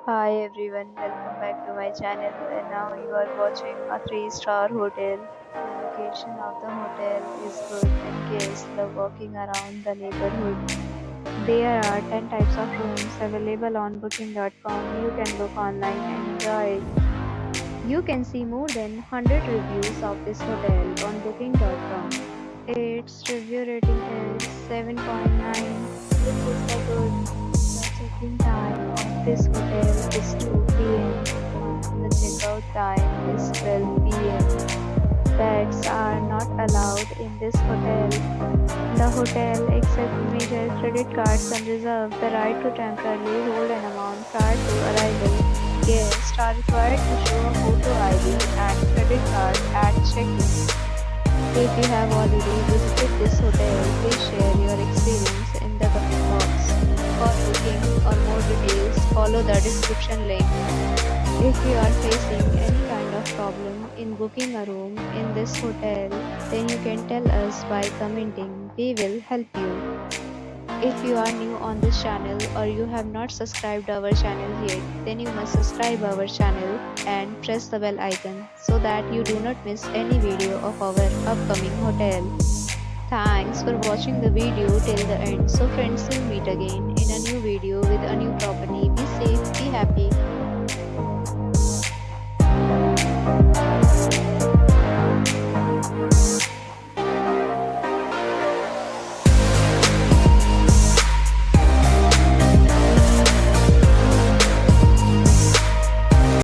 Hi everyone, welcome back to my channel. And now you are watching a 3-star hotel. The location of the hotel is good and guests love walking around the neighborhood. There are 10 types of rooms available on booking.com. You can book online and enjoy it. You can see more than 100 reviews of this hotel on booking.com. Its review rating is 7.9, which is the good. The check-in time of this hotel is 2 p.m. and the check-out time is 12 p.m. Pets are not allowed in this hotel. The hotel accepts major credit cards and reserves the right to temporarily hold an amount prior to arrival. Guests are required to show a photo ID and credit card at check-in. If you have already visited this hotel, please share your experience in the comment box. For booking or more details, follow the description link. If you are facing any kind of problem in booking a room in this hotel, then you can tell us by commenting. We will help you. If you are new on this channel or you have not subscribed our channel yet, then you must subscribe our channel and press the bell icon so that you do not miss any video of our upcoming hotel. Thanks for watching the video till the end. So friends, will meet again in a new video with a new property. Be safe, be happy.